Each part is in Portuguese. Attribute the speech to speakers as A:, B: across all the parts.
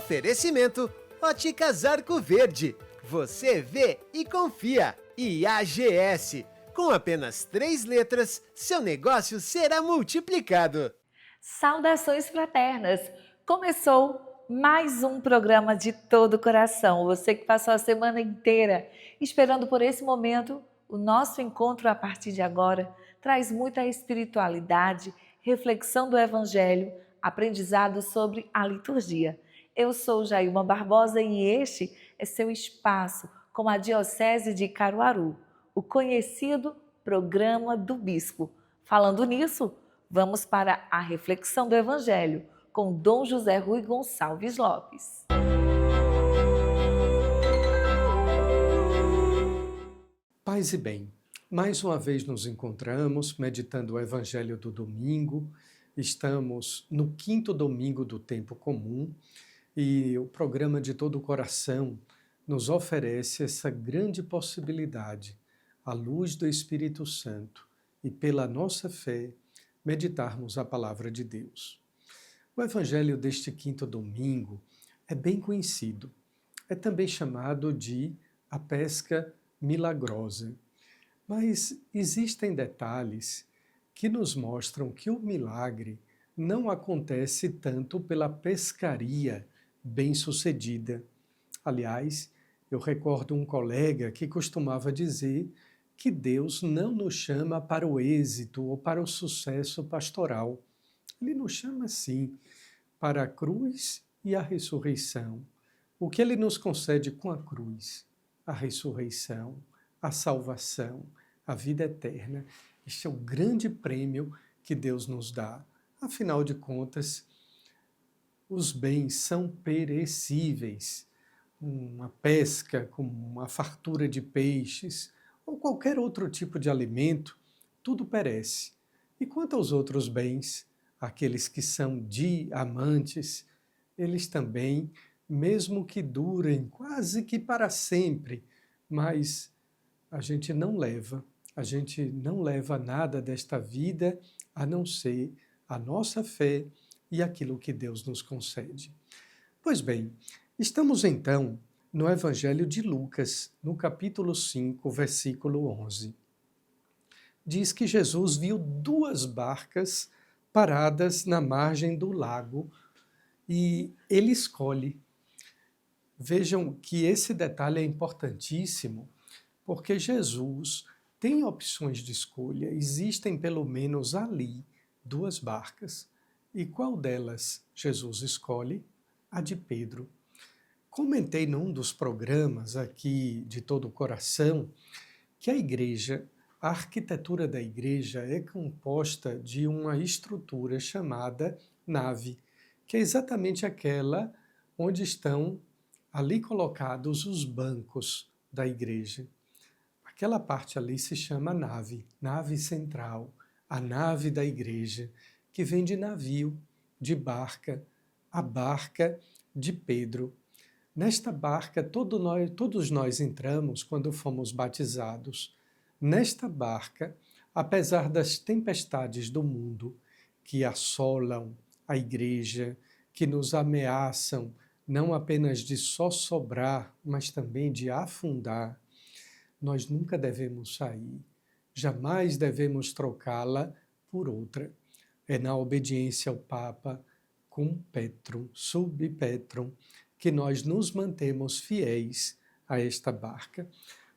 A: Oferecimento Óticas Arco Verde. Você vê e confia. E AGS. Com apenas 3 letras, seu negócio será multiplicado.
B: Saudações fraternas! Começou mais um programa de todo o coração. Você que passou a semana inteira esperando por esse momento, o nosso encontro a partir de agora traz muita espiritualidade, reflexão do Evangelho, aprendizado sobre a liturgia. Eu sou Jailma Barbosa e este é seu espaço com a Diocese de Caruaru, o conhecido Programa do Bispo. Falando nisso, vamos para a reflexão do Evangelho com Dom José Rui Gonçalves Lopes.
C: Paz e bem, mais uma vez nos encontramos meditando o Evangelho do domingo. Estamos no 5º domingo do tempo comum e o programa de todo o coração nos oferece essa grande possibilidade, à luz do Espírito Santo e pela nossa fé, meditarmos a palavra de Deus. O Evangelho deste 5º domingo é bem conhecido. É também chamado de a pesca milagrosa. Mas existem detalhes que nos mostram que o milagre não acontece tanto pela pescaria bem-sucedida. Aliás, eu recordo um colega que costumava dizer que Deus não nos chama para o êxito ou para o sucesso pastoral. Ele nos chama, sim, para a cruz e a ressurreição. O que Ele nos concede com a cruz? A ressurreição, a salvação, a vida eterna. Este é o grande prêmio que Deus nos dá. Afinal de contas, os bens são perecíveis. Uma pesca, como uma fartura de peixes, ou qualquer outro tipo de alimento, tudo perece. E quanto aos outros bens, aqueles que são diamantes, eles também, mesmo que durem quase que para sempre, mas a gente não leva nada desta vida a não ser a nossa fé e aquilo que Deus nos concede. Pois bem, estamos então no Evangelho de Lucas, no capítulo 5, versículo 11. Diz que Jesus viu 2 barcas paradas na margem do lago e ele escolhe. Vejam que esse detalhe é importantíssimo, porque Jesus tem opções de escolha. Existem pelo menos ali 2 barcas. E qual delas Jesus escolhe? A de Pedro. Comentei num dos programas aqui de todo o coração que a arquitetura da igreja é composta de uma estrutura chamada nave, que é exatamente aquela onde estão ali colocados os bancos da igreja. Aquela parte ali se chama nave central, a nave da igreja, que vem de navio, de barca, a barca de Pedro. Nesta barca, todos nós entramos quando fomos batizados. Nesta barca, apesar das tempestades do mundo que assolam a igreja, que nos ameaçam não apenas de só sobrar, mas também de afundar, nós nunca devemos sair, jamais devemos trocá-la por outra. É na obediência ao Papa, cum Petrum, sub Petrum, que nós nos mantemos fiéis a esta barca.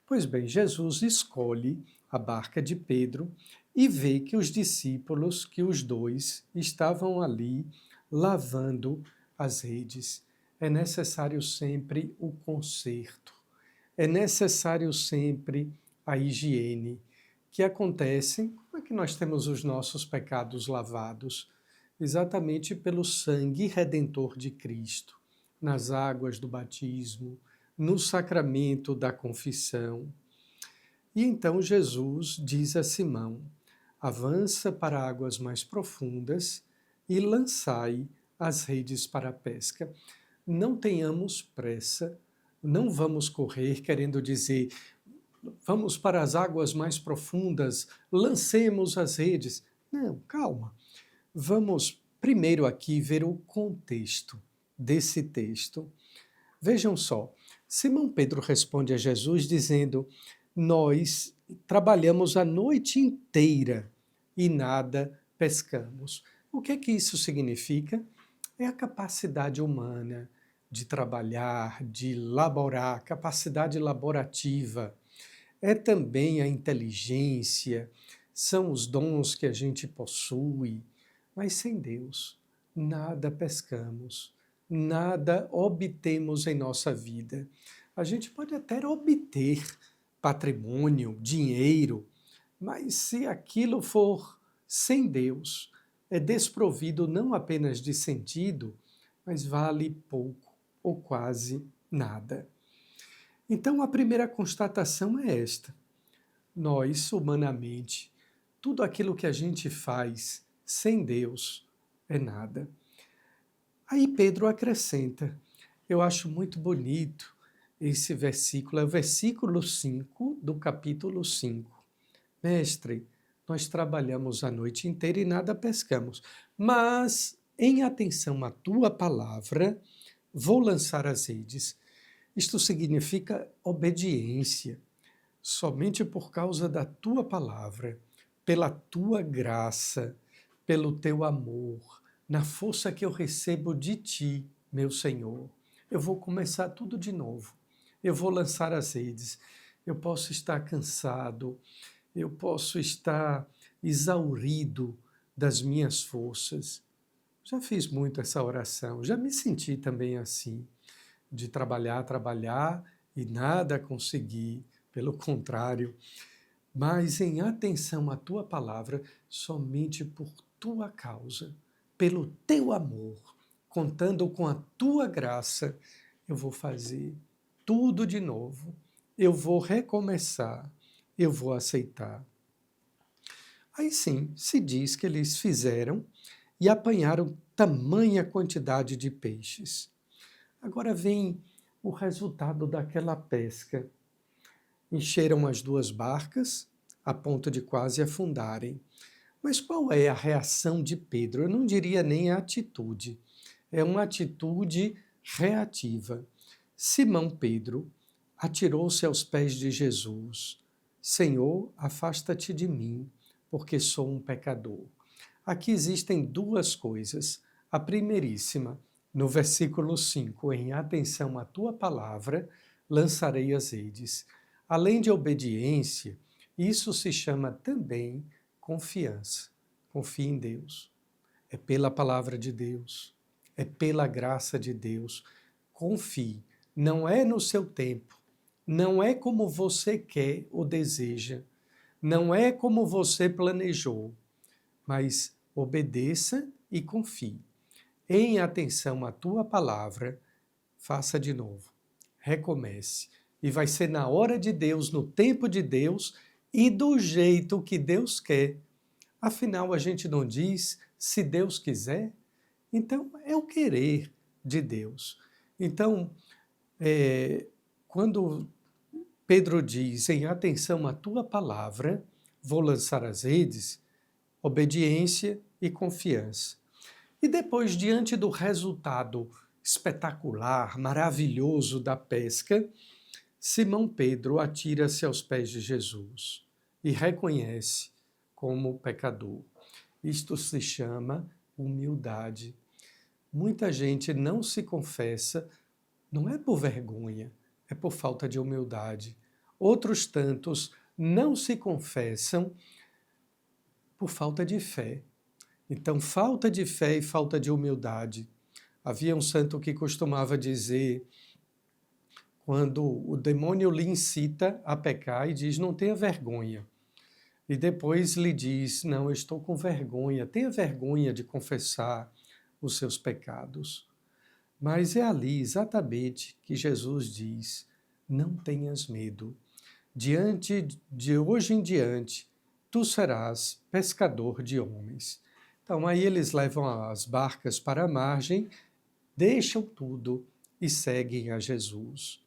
C: Pois bem, Jesus escolhe a barca de Pedro e vê que os discípulos, que os 2, estavam ali lavando as redes. É necessário sempre o conserto, é necessário sempre a higiene, que acontece. Como é que nós temos os nossos pecados lavados? Exatamente pelo sangue redentor de Cristo, nas águas do batismo, no sacramento da confissão. E então Jesus diz a Simão: avança para águas mais profundas e lançai as redes para a pesca. Não tenhamos pressa, não vamos correr querendo dizer, vamos para as águas mais profundas, lancemos as redes. Não, calma. Vamos primeiro aqui ver o contexto desse texto. Vejam só, Simão Pedro responde a Jesus dizendo: nós trabalhamos a noite inteira e nada pescamos. O que é que isso significa? É a capacidade humana de trabalhar, de laborar, capacidade laborativa. É também a inteligência, são os dons que a gente possui, mas sem Deus, nada pescamos, nada obtemos em nossa vida. A gente pode até obter patrimônio, dinheiro, mas se aquilo for sem Deus, é desprovido não apenas de sentido, mas vale pouco ou quase nada. Então, a primeira constatação é esta: nós, humanamente, tudo aquilo que a gente faz sem Deus é nada. Aí Pedro acrescenta, eu acho muito bonito esse versículo, é o versículo 5 do capítulo 5. Mestre, nós trabalhamos a noite inteira e nada pescamos, mas, em atenção à tua palavra, vou lançar as redes. Isto significa obediência. Somente por causa da tua palavra, pela tua graça, pelo teu amor, na força que eu recebo de ti, meu Senhor, eu vou começar tudo de novo. Eu vou lançar as redes. Eu posso estar cansado, eu posso estar exaurido das minhas forças. Já fiz muito essa oração, já me senti também assim, de trabalhar e nada conseguir, pelo contrário. Mas em atenção à tua palavra, somente por tua causa, pelo teu amor, contando com a tua graça, eu vou fazer tudo de novo, eu vou recomeçar, eu vou aceitar. Aí sim, se diz que eles fizeram e apanharam tamanha quantidade de peixes. Agora vem o resultado daquela pesca. Encheram as duas barcas, a ponto de quase afundarem. Mas qual é a reação de Pedro? Eu não diria nem a atitude. É uma atitude reativa. Simão Pedro atirou-se aos pés de Jesus. Senhor, afasta-te de mim, porque sou um pecador. Aqui existem duas coisas. A primeiríssima, no versículo 5, em atenção à tua palavra, lançarei as redes. Além de obediência, isso se chama também confiança. Confie em Deus. É pela palavra de Deus. É pela graça de Deus. Confie. Não é no seu tempo. Não é como você quer ou deseja. Não é como você planejou. Mas obedeça e confie. Em atenção à tua palavra, faça de novo. Recomece. E vai ser na hora de Deus, no tempo de Deus e do jeito que Deus quer. Afinal, a gente não diz se Deus quiser, então é o querer de Deus. Então, quando Pedro diz, em atenção à tua palavra, vou lançar as redes, obediência e confiança. E depois, diante do resultado espetacular, maravilhoso da pesca, Simão Pedro atira-se aos pés de Jesus e reconhece como pecador. Isto se chama humildade. Muita gente não se confessa, não é por vergonha, é por falta de humildade. Outros tantos não se confessam por falta de fé. Então, falta de fé e falta de humildade. Havia um santo que costumava dizer, quando o demônio lhe incita a pecar e diz, não tenha vergonha. E depois lhe diz, não, eu estou com vergonha, tenha vergonha de confessar os seus pecados. Mas é ali exatamente que Jesus diz, não tenhas medo. De hoje em diante, tu serás pescador de homens. Então aí eles levam as barcas para a margem, deixam tudo e seguem a Jesus.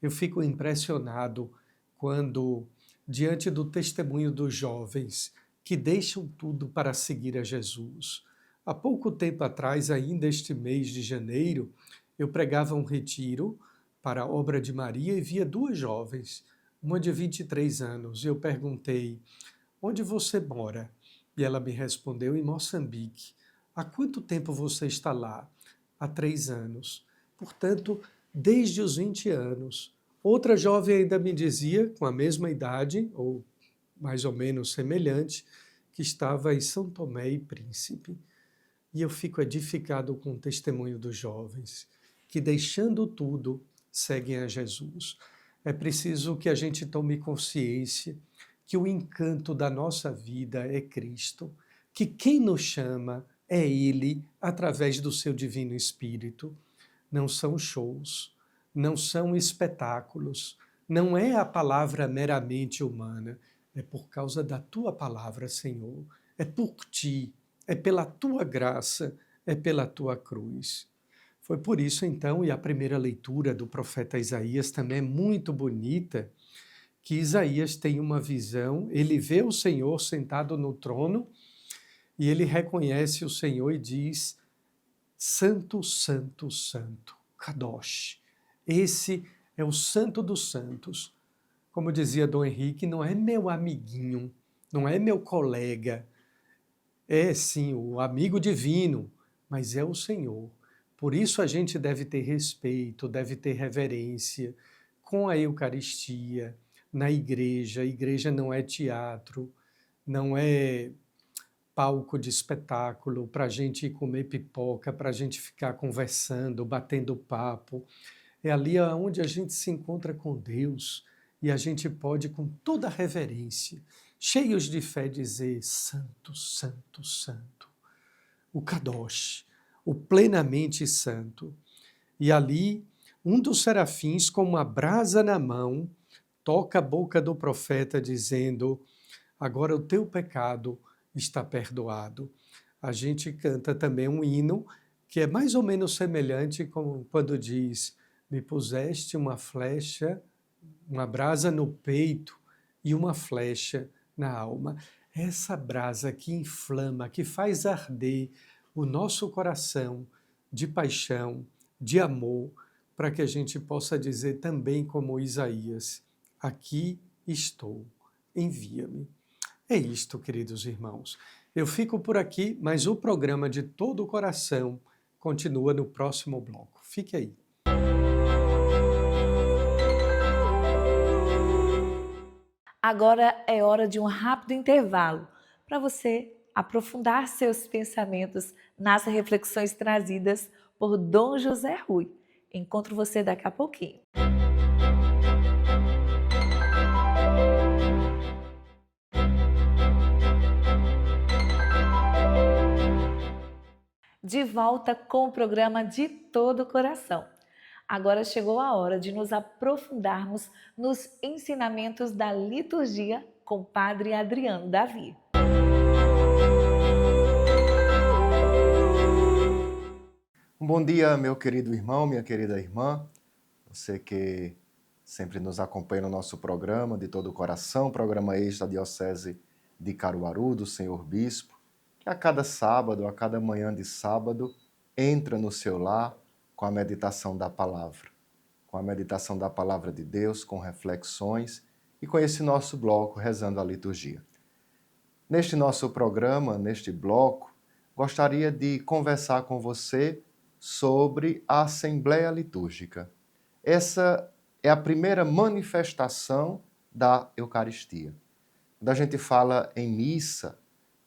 C: Eu fico impressionado quando, diante do testemunho dos jovens que deixam tudo para seguir a Jesus, Há pouco tempo atrás, ainda este mês de janeiro, eu pregava um retiro para a Obra de Maria e via duas jovens, uma de 23 anos. Eu perguntei, onde você mora? E ela me respondeu, em Moçambique. Há quanto tempo você está lá? Há 3 anos. Portanto, desde os 20 anos. Outra jovem ainda me dizia, com a mesma idade, ou mais ou menos semelhante, que estava em São Tomé e Príncipe. E eu fico edificado com o testemunho dos jovens, que deixando tudo, seguem a Jesus. É preciso que a gente tome consciência que o encanto da nossa vida é Cristo, que quem nos chama é Ele, através do seu Divino Espírito. Não são shows, não são espetáculos, não é a palavra meramente humana, é por causa da Tua palavra, Senhor, é por Ti, é pela Tua graça, é pela Tua cruz. Foi por isso, então, e a primeira leitura do profeta Isaías também é muito bonita, que Isaías tem uma visão, ele vê o Senhor sentado no trono e ele reconhece o Senhor e diz, Santo, Santo, Santo, Kadosh. Esse é o Santo dos Santos. Como dizia Dom Henrique, não é meu amiguinho, não é meu colega, é sim o amigo divino, mas é o Senhor. Por isso a gente deve ter respeito, deve ter reverência com a Eucaristia, na igreja. A igreja não é teatro, não é palco de espetáculo para a gente ir comer pipoca, para a gente ficar conversando, batendo papo. É ali onde a gente se encontra com Deus e a gente pode, com toda reverência, cheios de fé, dizer Santo, Santo, Santo, o Kadosh, o plenamente santo. E ali, um dos serafins, com uma brasa na mão, toca a boca do profeta, dizendo, agora o teu pecado está perdoado. A gente canta também um hino que é mais ou menos semelhante com quando diz, me puseste uma flecha, uma brasa no peito e uma flecha na alma. Essa brasa que inflama, que faz arder o nosso coração de paixão, de amor, para que a gente possa dizer também como Isaías, aqui estou, envia-me. É isto, queridos irmãos. Eu fico por aqui, mas o programa de todo o coração continua no próximo bloco. Fique aí.
B: Agora é hora de um rápido intervalo para você aprofundar seus pensamentos nas reflexões trazidas por Dom José Rui. Encontro você daqui a pouquinho. De volta com o programa De Todo o Coração. Agora chegou a hora de nos aprofundarmos nos ensinamentos da liturgia com o Padre Adriano Davi.
D: Um bom dia, meu querido irmão, minha querida irmã, você que sempre nos acompanha no nosso programa De Todo o Coração, programa extra da Diocese de Caruaru, do Senhor Bispo, que a cada sábado, a cada manhã de sábado, entra no seu lar com a meditação da palavra, com a meditação da palavra de Deus, com reflexões e com esse nosso bloco rezando a liturgia. Neste nosso programa, neste bloco, gostaria de conversar com você sobre a Assembleia Litúrgica. Essa é a primeira manifestação da Eucaristia. Quando a gente fala em missa,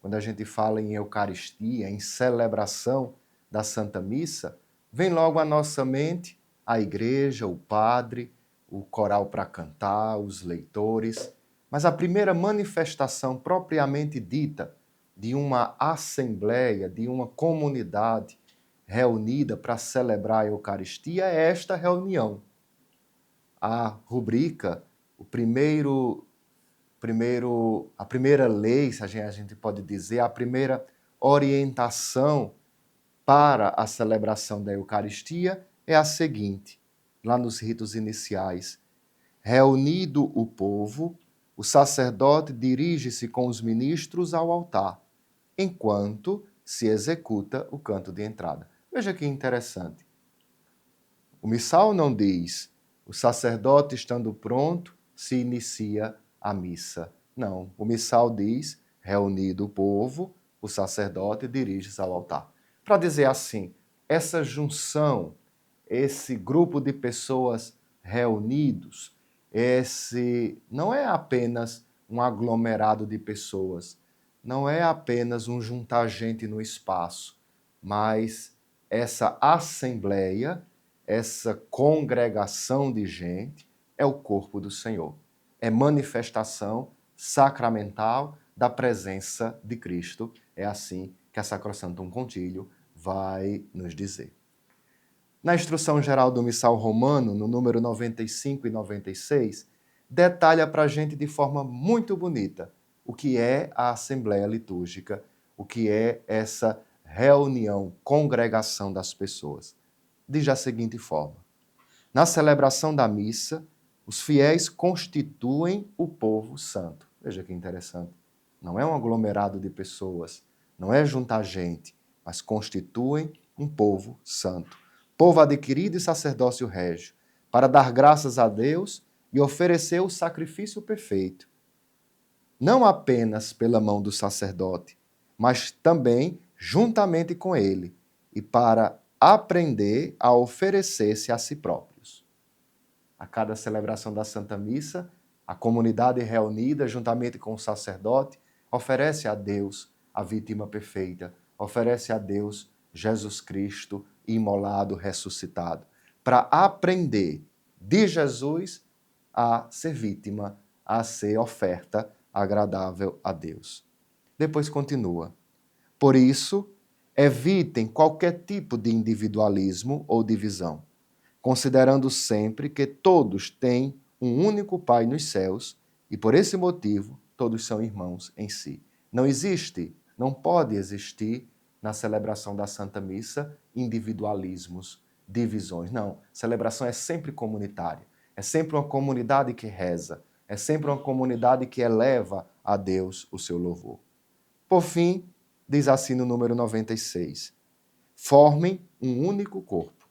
D: quando a gente fala em Eucaristia, em celebração da Santa Missa, vem logo à nossa mente a igreja, o padre, o coral para cantar, os leitores. Mas a primeira manifestação propriamente dita de uma assembleia, de uma comunidade reunida para celebrar a Eucaristia é esta reunião. A rubrica, a primeira lei, se a gente pode dizer, a primeira orientação para a celebração da Eucaristia é a seguinte, lá nos ritos iniciais. Reunido o povo, o sacerdote dirige-se com os ministros ao altar, enquanto se executa o canto de entrada. Veja que interessante. O missal não diz, o sacerdote estando pronto, se inicia a missa. Não, o missal diz, reunido o povo, o sacerdote dirige-se ao altar. Para dizer assim, essa junção, esse grupo de pessoas reunidos, esse não é apenas um aglomerado de pessoas, não é apenas um juntar gente no espaço, mas essa assembleia, essa congregação de gente é o corpo do Senhor. É manifestação sacramental da presença de Cristo. É assim que a Sacrosanctum Concílio vai nos dizer. Na instrução geral do Missal Romano, no número 95 e 96, detalha para a gente de forma muito bonita o que é a Assembleia Litúrgica, o que é essa reunião, congregação das pessoas. Diz da seguinte forma: na celebração da missa, os fiéis constituem o povo santo. Veja que interessante. Não é um aglomerado de pessoas, não é juntar gente, mas constituem um povo santo. Povo adquirido e sacerdócio régio, para dar graças a Deus e oferecer o sacrifício perfeito. Não apenas pela mão do sacerdote, mas também juntamente com ele, e para aprender a oferecer-se a si próprios. A cada celebração da Santa Missa, a comunidade reunida, juntamente com o sacerdote, oferece a Deus a vítima perfeita, oferece a Deus Jesus Cristo imolado, ressuscitado, para aprender de Jesus a ser vítima, a ser oferta agradável a Deus. Depois continua. Por isso, evitem qualquer tipo de individualismo ou divisão, considerando sempre que todos têm um único Pai nos céus e, por esse motivo, todos são irmãos em si. Não existe, não pode existir na celebração da Santa Missa individualismos, divisões. Não, celebração é sempre comunitária. É sempre uma comunidade que reza. É sempre uma comunidade que eleva a Deus o seu louvor. Por fim, diz assim no número 96, formem um único corpo,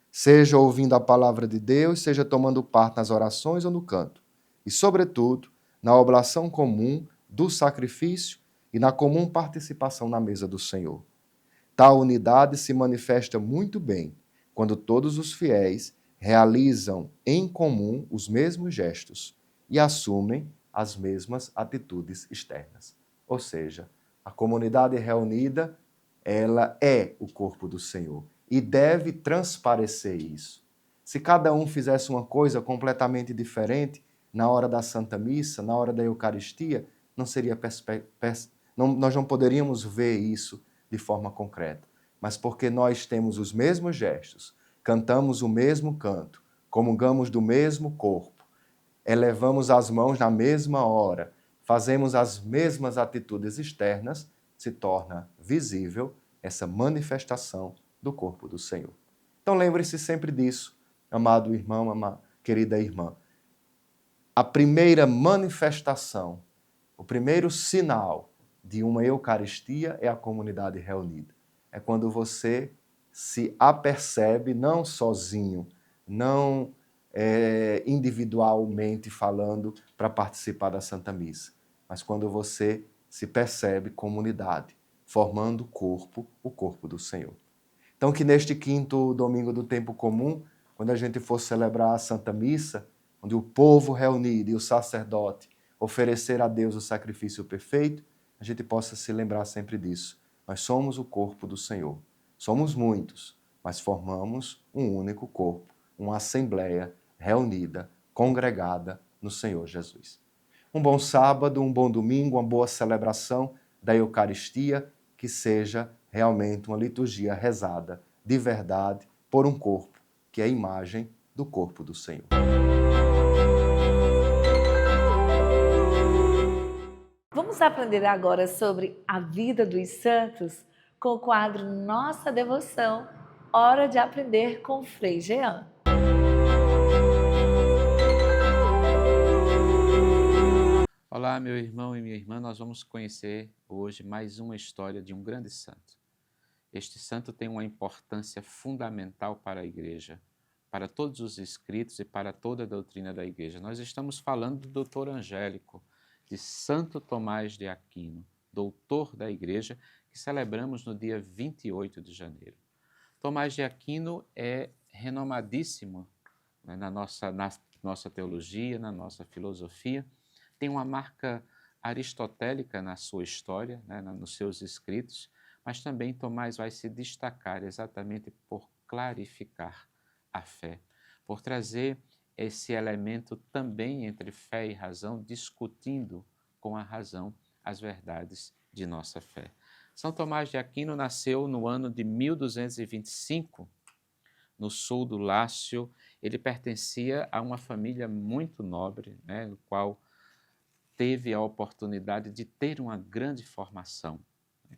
D: seja ouvindo a palavra de Deus, seja tomando parte nas orações ou no canto, e, sobretudo, na oblação comum do sacrifício e na comum participação na mesa do Senhor. Tal unidade se manifesta muito bem quando todos os fiéis realizam em comum os mesmos gestos e assumem as mesmas atitudes externas. Ou seja, a comunidade reunida, ela é o corpo do Senhor e deve transparecer isso. Se cada um fizesse uma coisa completamente diferente na hora da Santa Missa, na hora da Eucaristia, nós não poderíamos ver isso de forma concreta. Mas porque nós temos os mesmos gestos, cantamos o mesmo canto, comungamos do mesmo corpo, elevamos as mãos na mesma hora, fazemos as mesmas atitudes externas, se torna visível essa manifestação do corpo do Senhor. Então lembre-se sempre disso, amado irmão, querida irmã. A primeira manifestação, o primeiro sinal de uma Eucaristia é a comunidade reunida. É quando você se apercebe, não sozinho, não individualmente falando para participar da Santa Missa, mas quando você se percebe comunidade, formando o corpo do Senhor. Então que neste 5º domingo do tempo comum, quando a gente for celebrar a Santa Missa, onde o povo reunido e o sacerdote oferecer a Deus o sacrifício perfeito, a gente possa se lembrar sempre disso. Nós somos o corpo do Senhor. Somos muitos, mas formamos um único corpo, uma assembleia reunida, congregada no Senhor Jesus. Um bom sábado, um bom domingo, uma boa celebração da Eucaristia, que seja realmente uma liturgia rezada de verdade por um corpo, que é a imagem do corpo do Senhor.
B: Vamos aprender agora sobre a vida dos santos com o quadro Nossa Devoção, Hora de Aprender com Frei Jean.
E: Olá, meu irmão e minha irmã, nós vamos conhecer hoje mais uma história de um grande santo. Este santo tem uma importância fundamental para a Igreja, para todos os escritos e para toda a doutrina da Igreja. Nós estamos falando do doutor angélico, de Santo Tomás de Aquino, doutor da Igreja, que celebramos no dia 28 de janeiro. Tomás de Aquino é renomadíssimo, né, na nossa teologia, na nossa filosofia, tem uma marca aristotélica na sua história, né, nos seus escritos, mas também Tomás vai se destacar exatamente por clarificar a fé, por trazer esse elemento também entre fé e razão, discutindo com a razão as verdades de nossa fé. São Tomás de Aquino nasceu no ano de 1225, no sul do Lácio. Ele pertencia a uma família muito nobre, né, no qual teve a oportunidade de ter uma grande formação.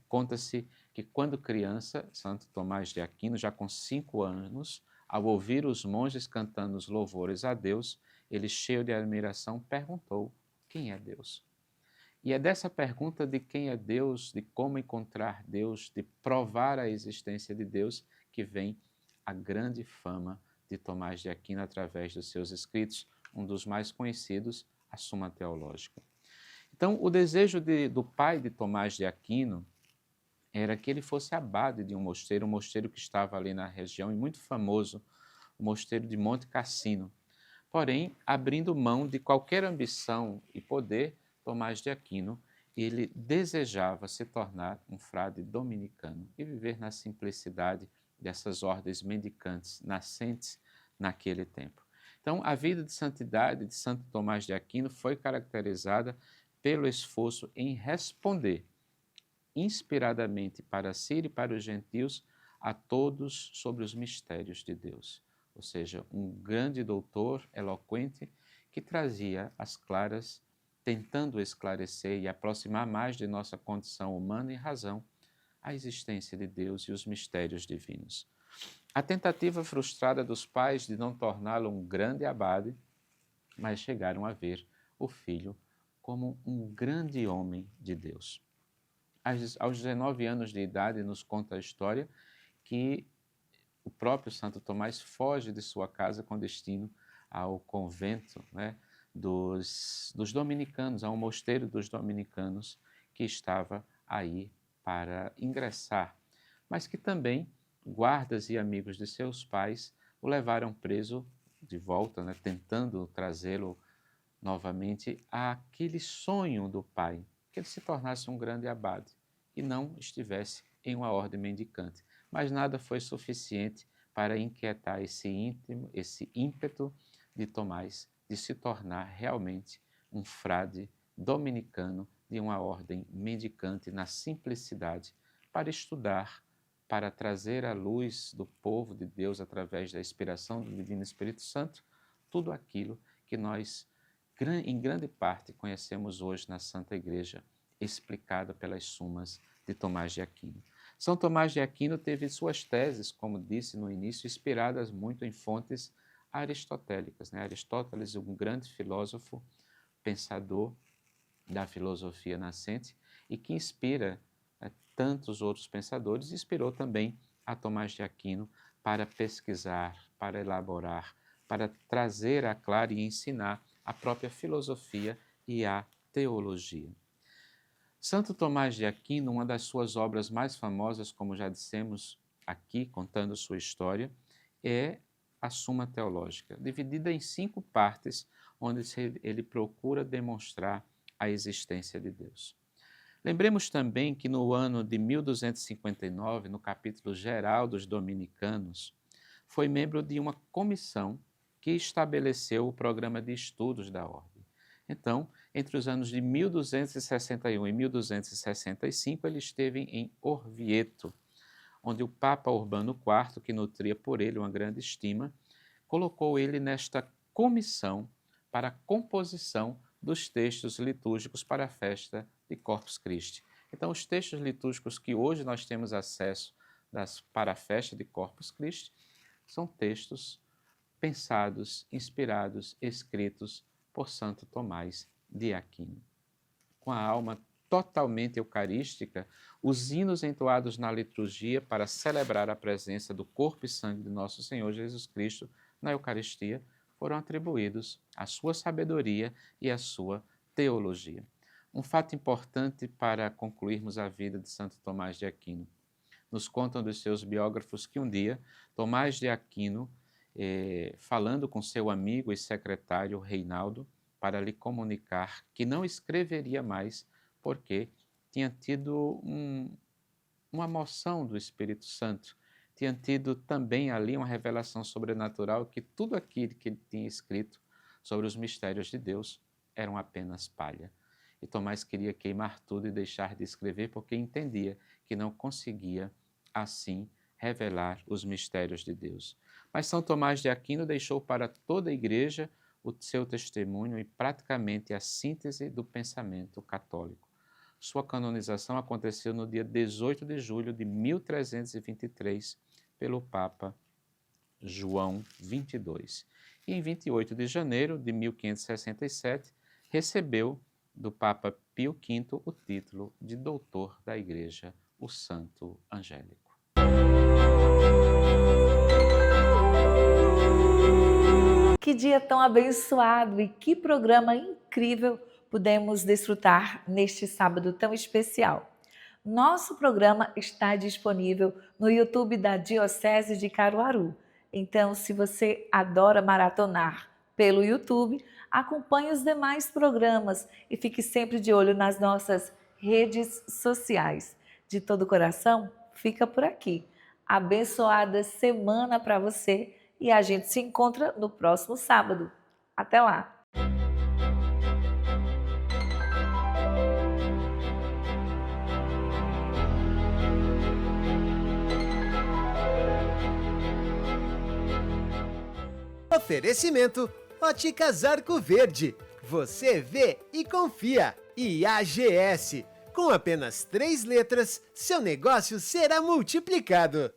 E: Conta-se que quando criança, Santo Tomás de Aquino, já com 5 anos, ao ouvir os monges cantando os louvores a Deus, ele, cheio de admiração, perguntou: quem é Deus? E é dessa pergunta de quem é Deus, de como encontrar Deus, de provar a existência de Deus, que vem a grande fama de Tomás de Aquino através dos seus escritos, um dos mais conhecidos, a Suma Teológica. Então, o desejo do pai de Tomás de Aquino era que ele fosse abade de um mosteiro que estava ali na região e muito famoso, o mosteiro de Monte Cassino. Porém, abrindo mão de qualquer ambição e poder, Tomás de Aquino, ele desejava se tornar um frade dominicano e viver na simplicidade dessas ordens mendicantes nascentes naquele tempo. Então, a vida de santidade de Santo Tomás de Aquino foi caracterizada pelo esforço em responder inspiradamente para si e para os gentios a todos sobre os mistérios de Deus. Ou seja, um grande doutor eloquente que trazia às claras, tentando esclarecer e aproximar mais de nossa condição humana e razão a existência de Deus e os mistérios divinos. A tentativa frustrada dos pais de não torná-lo um grande abade, mas chegaram a ver o filho como um grande homem de Deus. Aos 19 anos de idade, nos conta a história que o próprio Santo Tomás foge de sua casa com destino ao convento, né, dos dominicanos, ao mosteiro dos dominicanos que estava aí para ingressar, mas que também guardas e amigos de seus pais o levaram preso de volta, né, tentando trazê-lo novamente àquele sonho do pai, que ele se tornasse um grande abade e não estivesse em uma ordem mendicante. Mas nada foi suficiente para inquietar esse ímpeto de Tomás de se tornar realmente um frade dominicano de uma ordem mendicante na simplicidade, para estudar, para trazer à luz do povo de Deus, através da inspiração do Divino Espírito Santo, tudo aquilo que nós, em grande parte, conhecemos hoje na Santa Igreja, explicada pelas Sumas de Tomás de Aquino. São Tomás de Aquino teve suas teses, como disse no início, inspiradas muito em fontes aristotélicas, né? Aristóteles, um grande filósofo, pensador da filosofia nascente e que inspira, né, tantos outros pensadores, inspirou também a Tomás de Aquino para pesquisar, para elaborar, para trazer à clara e ensinar a própria filosofia e a teologia. Santo Tomás de Aquino, uma das suas obras mais famosas, como já dissemos aqui, contando sua história, é a Suma Teológica, dividida em 5 partes, onde ele procura demonstrar a existência de Deus. Lembremos também que no ano de 1259, no capítulo geral dos dominicanos, foi membro de uma comissão que estabeleceu o programa de estudos da ordem. Então, entre os anos de 1261 e 1265, ele esteve em Orvieto, onde o Papa Urbano IV, que nutria por ele uma grande estima, colocou ele nesta comissão para a composição dos textos litúrgicos para a festa de Corpus Christi. Então, os textos litúrgicos que hoje nós temos acesso para a festa de Corpus Christi são textos pensados, inspirados, escritos por Santo Tomás de Aquino. Com a alma totalmente eucarística, os hinos entoados na liturgia para celebrar a presença do corpo e sangue de nosso Senhor Jesus Cristo na Eucaristia foram atribuídos à sua sabedoria e à sua teologia. Um fato importante para concluirmos a vida de Santo Tomás de Aquino. Nos contam dos seus biógrafos que um dia Tomás de Aquino, falando com seu amigo e secretário Reinaldo, para lhe comunicar que não escreveria mais porque tinha tido uma moção do Espírito Santo, tinha tido também ali uma revelação sobrenatural que tudo aquilo que ele tinha escrito sobre os mistérios de Deus eram apenas palha. E Tomás queria queimar tudo e deixar de escrever porque entendia que não conseguia assim revelar os mistérios de Deus. Mas São Tomás de Aquino deixou para toda a Igreja o seu testemunho e praticamente a síntese do pensamento católico. Sua canonização aconteceu no dia 18 de julho de 1323 pelo Papa João XXII. E em 28 de janeiro de 1567 recebeu do Papa Pio V o título de Doutor da Igreja, o Santo Angélico.
B: Que dia tão abençoado e que programa incrível pudemos desfrutar neste sábado tão especial. Nosso programa está disponível no YouTube da Diocese de Caruaru. Então, se você adora maratonar pelo YouTube, acompanhe os demais programas e fique sempre de olho nas nossas redes sociais. De todo o coração, fica por aqui. Abençoada semana para você e a gente se encontra no próximo sábado. Até lá!
A: Oferecimento Óticas Arco Verde. Você vê e confia. E AGS. Com apenas 3 letras, seu negócio será multiplicado.